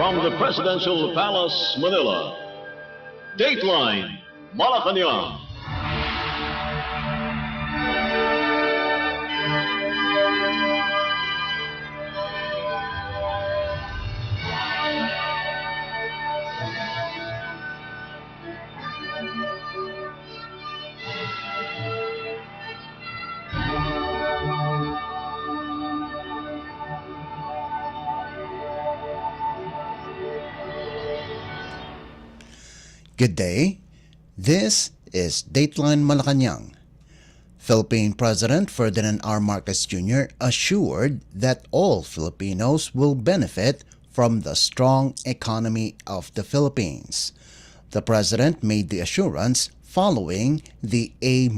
From the Presidential Palace, Manila, Dateline Malacañang. Good day. This is Dateline Malacañang. Philippine President Ferdinand R. Marcos Jr. assured that all Filipinos will benefit from the strong economy of the Philippines. The President made the assurance following the A-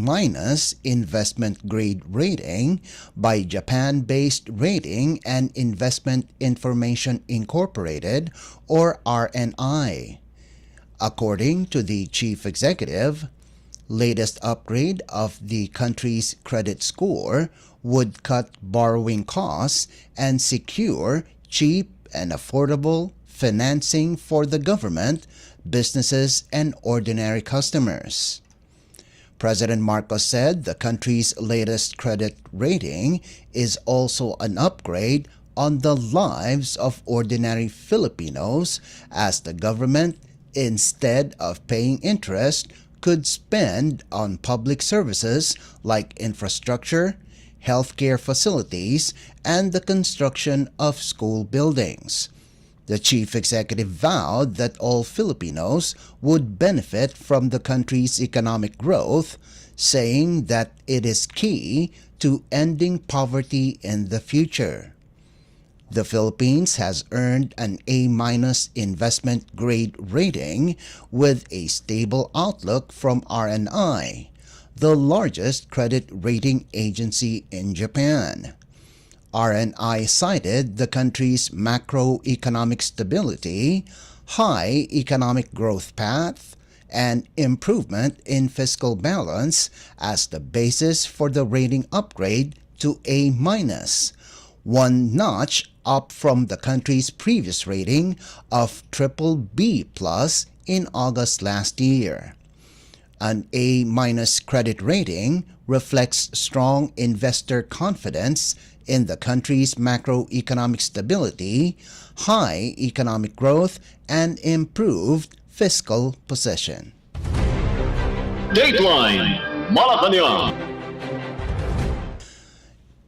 investment grade rating by Japan-based Rating and Investment Information Incorporated, or RNI. According to the chief executive, latest upgrade of the country's credit score would cut borrowing costs and secure cheap and affordable financing for the government, businesses, and ordinary customers. President Marcos said the country's latest credit rating is also an upgrade on the lives of ordinary Filipinos, as the government, instead of paying interest, could spend on public services like infrastructure, healthcare facilities, and the construction of school buildings. The chief executive vowed that all Filipinos would benefit from the country's economic growth, saying that it is key to ending poverty in the future. The Philippines has earned an A- investment grade rating with a stable outlook from RNI, the largest credit rating agency in Japan. RNI cited the country's macroeconomic stability, high economic growth path, and improvement in fiscal balance as the basis for the rating upgrade to A-, one notch up from the country's previous rating of BBB+ in August last year. An A- credit rating reflects strong investor confidence in the country's macroeconomic stability, high economic growth, and improved fiscal position. Dateline Malacañang.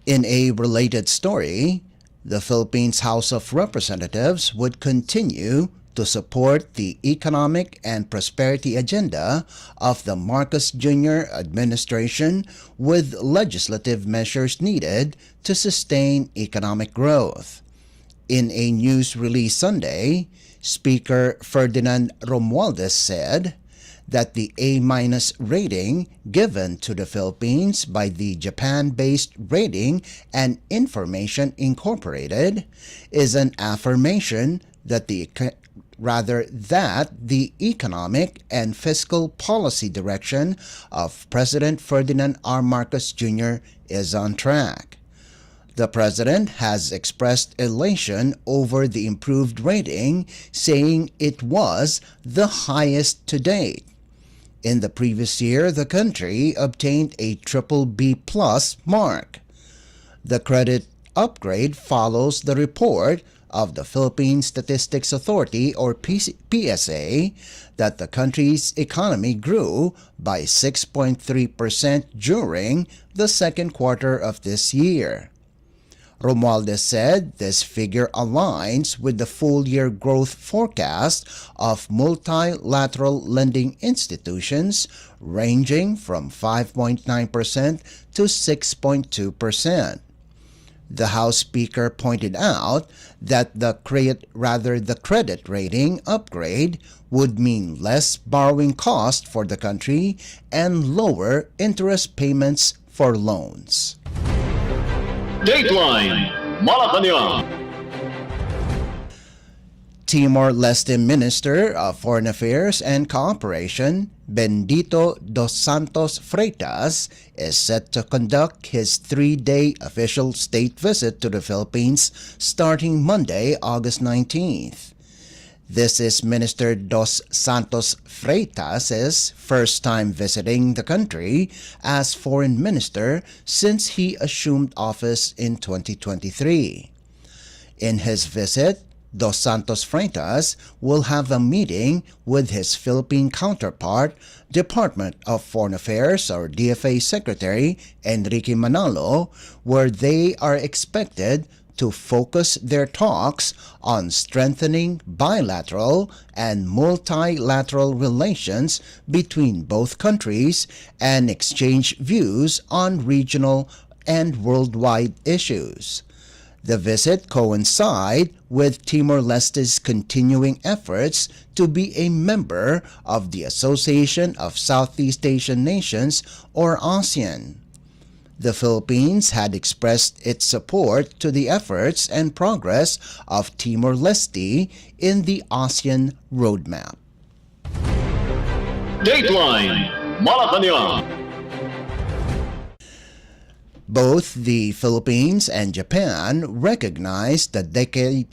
In a related story, the Philippines House of Representatives would continue to support the economic and prosperity agenda of the Marcos Jr. administration with legislative measures needed to sustain economic growth. In a news release Sunday, Speaker Ferdinand Romualdez said that the A- rating given to the Philippines by the Japan-based Rating and Information Incorporated is an affirmation that the economic and fiscal policy direction of President Ferdinand R. Marcos Jr. is on track. The President has expressed elation over the improved rating, saying it was the highest to date. In the previous year, the country obtained a BBB+ mark. The credit upgrade follows the report of the Philippine Statistics Authority, or PSA, that the country's economy grew by 6.3% during the second quarter of this year. Romualdez said this figure aligns with the full-year growth forecast of multilateral lending institutions, ranging from 5.9% to 6.2%. The House Speaker pointed out that the credit rating upgrade would mean less borrowing cost for the country and lower interest payments for loans. Dateline Malacañang. Timor-Leste Minister of Foreign Affairs and Cooperation, Bendito dos Santos Freitas, is set to conduct his 3-day official state visit to the Philippines starting Monday, August 19th. This is Minister Dos Santos Freitas' first time visiting the country as foreign minister since he assumed office in 2023. In his visit, Dos Santos Freitas will have a meeting with his Philippine counterpart, Department of Foreign Affairs or DFA Secretary Enrique Manalo, where they are expected to focus their talks on strengthening bilateral and multilateral relations between both countries and exchange views on regional and worldwide issues. The visit coincides with Timor-Leste's continuing efforts to be a member of the Association of Southeast Asian Nations or ASEAN. The Philippines had expressed its support to the efforts and progress of Timor-Leste in the ASEAN roadmap. Dateline Malacañang. Both the Philippines and Japan recognize the decade-long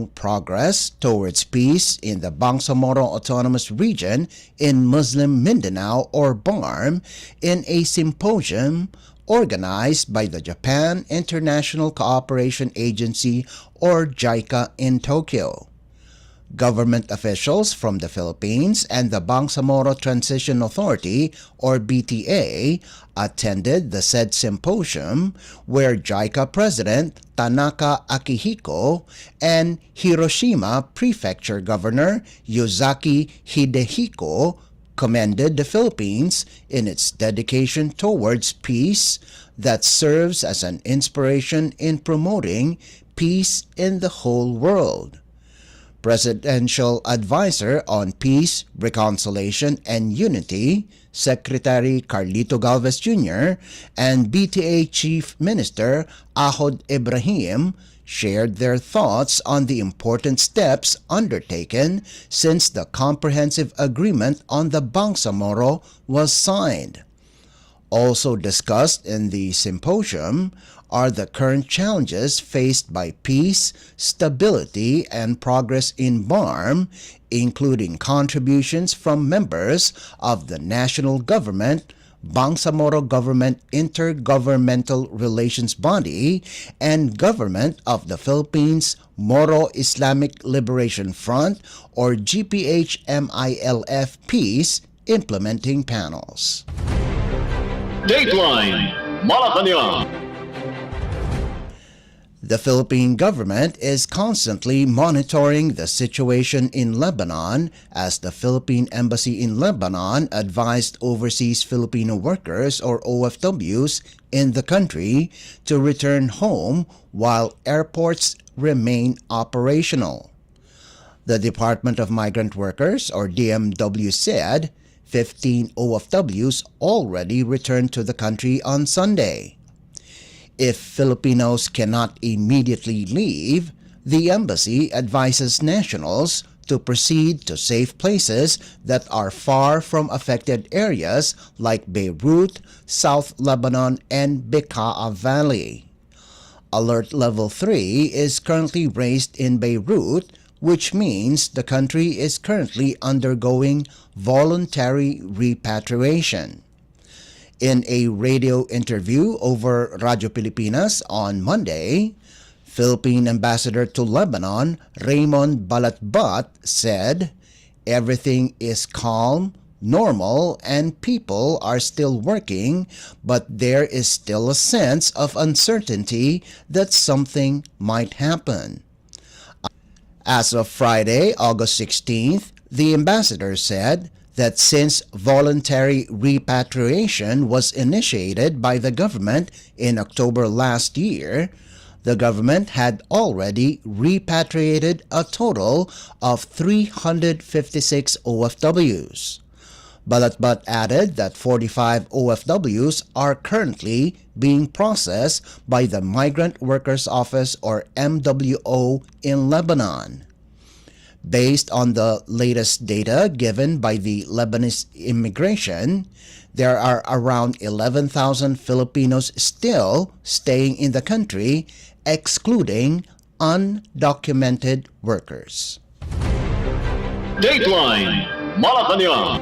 progress towards peace in the Bangsamoro Autonomous Region in Muslim Mindanao or BARM in a symposium organized by the Japan International Cooperation Agency or JICA in Tokyo. Government officials from the Philippines and the Bangsamoro Transition Authority or BTA attended the said symposium where JICA President Tanaka Akihiko and Hiroshima Prefecture Governor Yozaki Hidehiko commended the Philippines in its dedication towards peace that serves as an inspiration in promoting peace in the whole world. Presidential Advisor on Peace, Reconciliation, and Unity, Secretary Carlito Galvez Jr., and BTA Chief Minister Ahod Ibrahim shared their thoughts on the important steps undertaken since the comprehensive agreement on the Bangsamoro was signed. Also discussed in the symposium are the current challenges faced by peace, stability, and progress in BARM, including contributions from members of the national government, Bangsamoro Government Intergovernmental Relations Body, and Government of the Philippines Moro Islamic Liberation Front or GPH-MILF Peace Implementing Panels. Dateline Malacañang. The Philippine government is constantly monitoring the situation in Lebanon as the Philippine Embassy in Lebanon advised overseas Filipino workers or OFWs in the country to return home while airports remain operational. The Department of Migrant Workers or DMW said 15 OFWs already returned to the country on Sunday. If Filipinos cannot immediately leave, the embassy advises nationals to proceed to safe places that are far from affected areas like Beirut, South Lebanon, and Bekaa Valley. Alert Level 3 is currently raised in Beirut, which means the country is currently undergoing voluntary repatriation. In a radio interview over Radio Pilipinas on Monday, Philippine Ambassador to Lebanon Raymond Balatbat said, "Everything is calm, normal, and people are still working, but there is still a sense of uncertainty that something might happen." As of Friday, August 16th, the ambassador said that since voluntary repatriation was initiated by the government in October last year, the government had already repatriated a total of 356 OFWs. Balatbat added that 45 OFWs are currently being processed by the Migrant Workers Office or MWO in Lebanon. Based on the latest data given by the Lebanese immigration, there are around 11,000 Filipinos still staying in the country, excluding undocumented workers. Dateline Malacañang.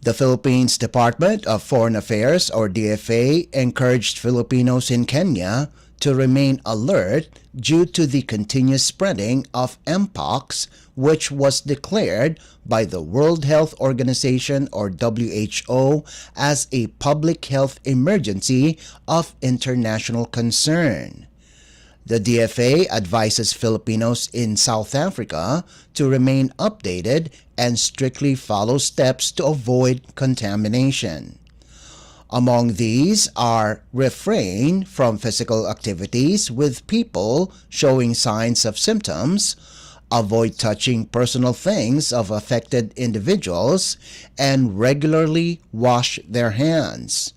The Philippines Department of Foreign Affairs or DFA encouraged Filipinos in Kenya to remain alert due to the continuous spreading of Mpox, which was declared by the World Health Organization or WHO as a public health emergency of international concern. The DFA advises Filipinos in South Africa to remain updated and strictly follow steps to avoid contamination. Among these are refrain from physical activities with people showing signs of symptoms, avoid touching personal things of affected individuals, and regularly wash their hands.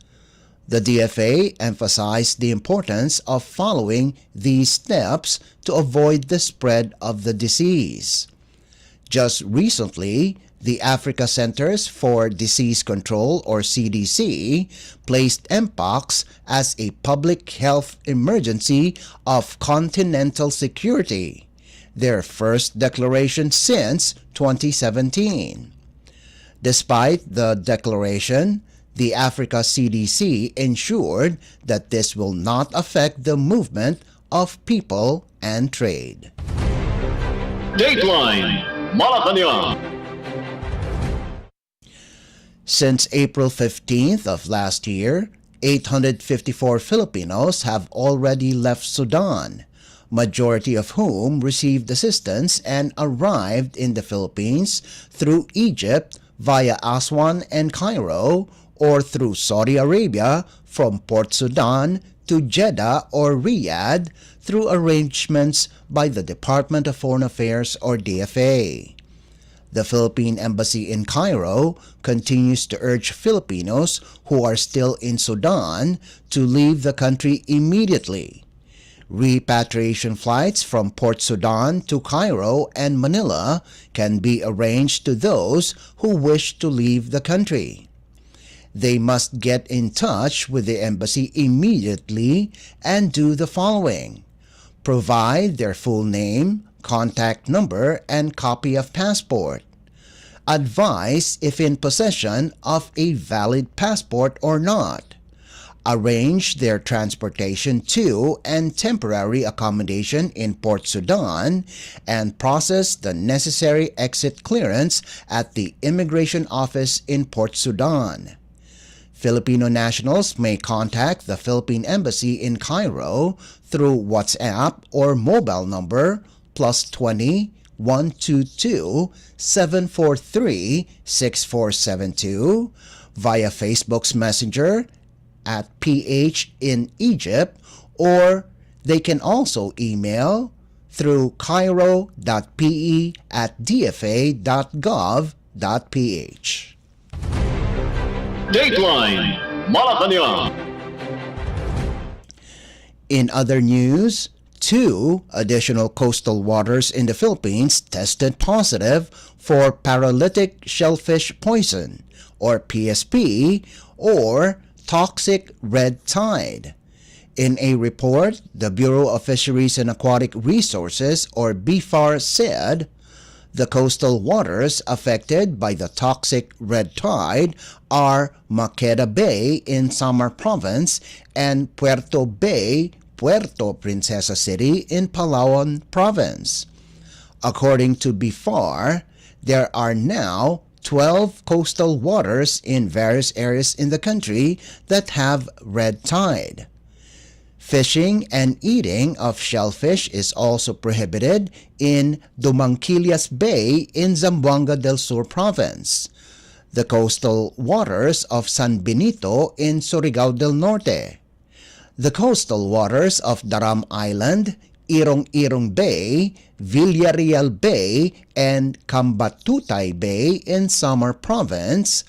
The DFA emphasized the importance of following these steps to avoid the spread of the disease. Just recently, the Africa Centers for Disease Control or CDC placed Mpox as a public health emergency of continental security, their first declaration since 2017. Despite the declaration, the Africa CDC ensured that this will not affect the movement of people and trade. Dateline Malacañang. Since April 15th of last year, 854 Filipinos have already left Sudan, majority of whom received assistance and arrived in the Philippines through Egypt via Aswan and Cairo, or through Saudi Arabia from Port Sudan to Jeddah or Riyadh through arrangements by the Department of Foreign Affairs or DFA. The Philippine Embassy in Cairo continues to urge Filipinos who are still in Sudan to leave the country immediately. Repatriation flights from Port Sudan to Cairo and Manila can be arranged to those who wish to leave the country. They must get in touch with the embassy immediately and do the following: provide their full name, contact number, and copy of passport. Advise if in possession of a valid passport or not. Arrange their transportation to and temporary accommodation in Port Sudan, and process the necessary exit clearance at the immigration office in Port Sudan. Filipino nationals may contact the Philippine Embassy in Cairo through WhatsApp or mobile number +20 122 743 6472, via Facebook's Messenger at PH in Egypt, or they can also email through cairo.pe@dfa.gov.ph. Dateline Malacañang. In other news, 2 additional coastal waters in the Philippines tested positive for paralytic shellfish poison, or PSP, or toxic red tide. In a report, the Bureau of Fisheries and Aquatic Resources, or BFAR, said the coastal waters affected by the toxic red tide are Maqueda Bay in Samar Province and Puerto Bay, Puerto Princesa City in Palawan Province. According to BFAR, there are now 12 coastal waters in various areas in the country that have red tide. Fishing and eating of shellfish is also prohibited in Dumanquillas Bay in Zamboanga del Sur Province, the coastal waters of San Benito in Surigao del Norte, the coastal waters of Daram Island, Irong-Irong Bay, Villarreal Bay, and Cambatutay Bay in Samar Province,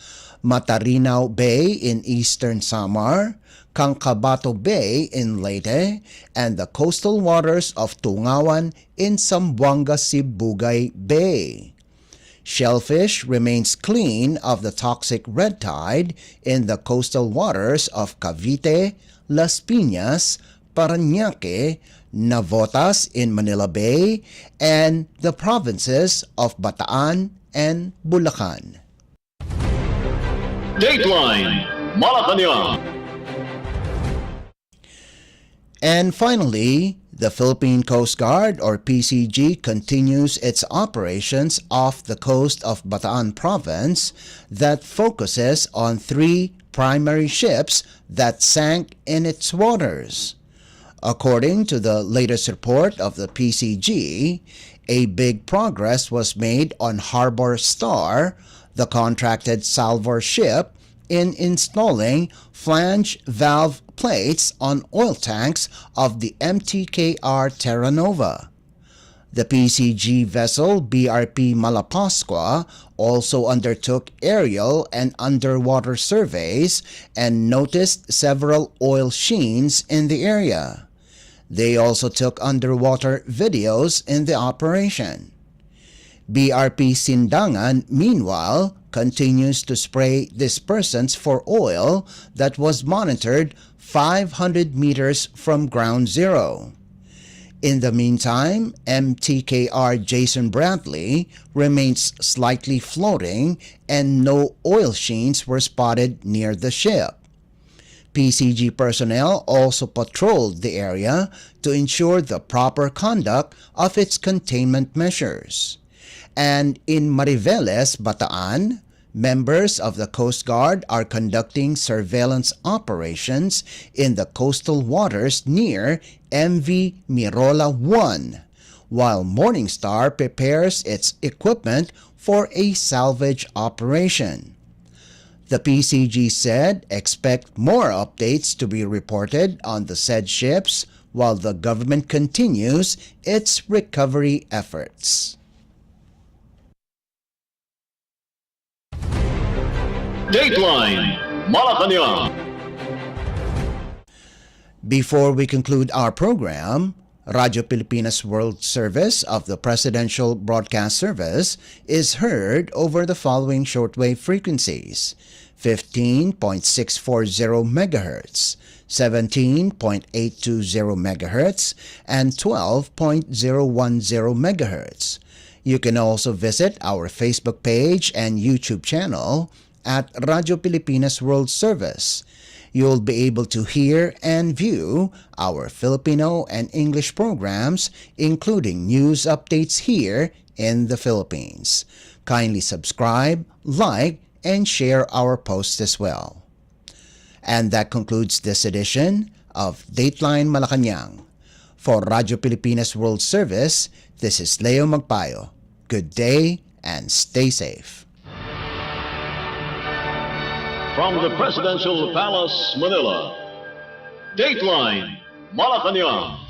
Matarinao Bay in eastern Samar, Cancabato Bay in Leyte, and the coastal waters of Tungawan in Zamboanga Sibugay Bay. Shellfish remains clean of the toxic red tide in the coastal waters of Cavite, Las Piñas, Parañaque, Navotas in Manila Bay, and the provinces of Bataan and Bulacan. Dateline Malacañang. And finally, the Philippine Coast Guard or PCG continues its operations off the coast of Bataan Province that focuses on 3 primary ships that sank in its waters. According to the latest report of the PCG, a big progress was made on Harbor Star, the contracted salvor ship, in installing flange valve plates on oil tanks of the MTKR Terra Nova. The PCG vessel BRP Malapascua also undertook aerial and underwater surveys and noticed several oil sheens in the area. They also took underwater videos in the operation. BRP Sindangan, meanwhile, continues to spray dispersants for oil that was monitored 500 meters from ground zero. In the meantime, MTKR Jason Bradley remains slightly floating and no oil sheens were spotted near the ship. PCG personnel also patrolled the area to ensure the proper conduct of its containment measures. And in Mariveles, Bataan, members of the Coast Guard are conducting surveillance operations in the coastal waters near MV Mirola 1, while Morningstar prepares its equipment for a salvage operation. The PCG said expect more updates to be reported on the said ships while the government continues its recovery efforts. Dateline Malacañang. Before we conclude our program, Radyo Pilipinas World Service of the Presidential Broadcast Service is heard over the following shortwave frequencies: 15.640 MHz, 17.820 MHz, and 12.010 MHz. You can also visit our Facebook page and YouTube channel at Radyo Pilipinas World Service. You'll be able to hear and view our Filipino and English programs, including news updates here in the Philippines. Kindly subscribe, like, and share our posts as well. And that concludes this edition of Dateline Malacañang. For Radyo Pilipinas World Service, this is Leo Magpayo. Good day and stay safe. From the Presidential Palace, Manila, Dateline Malacañang.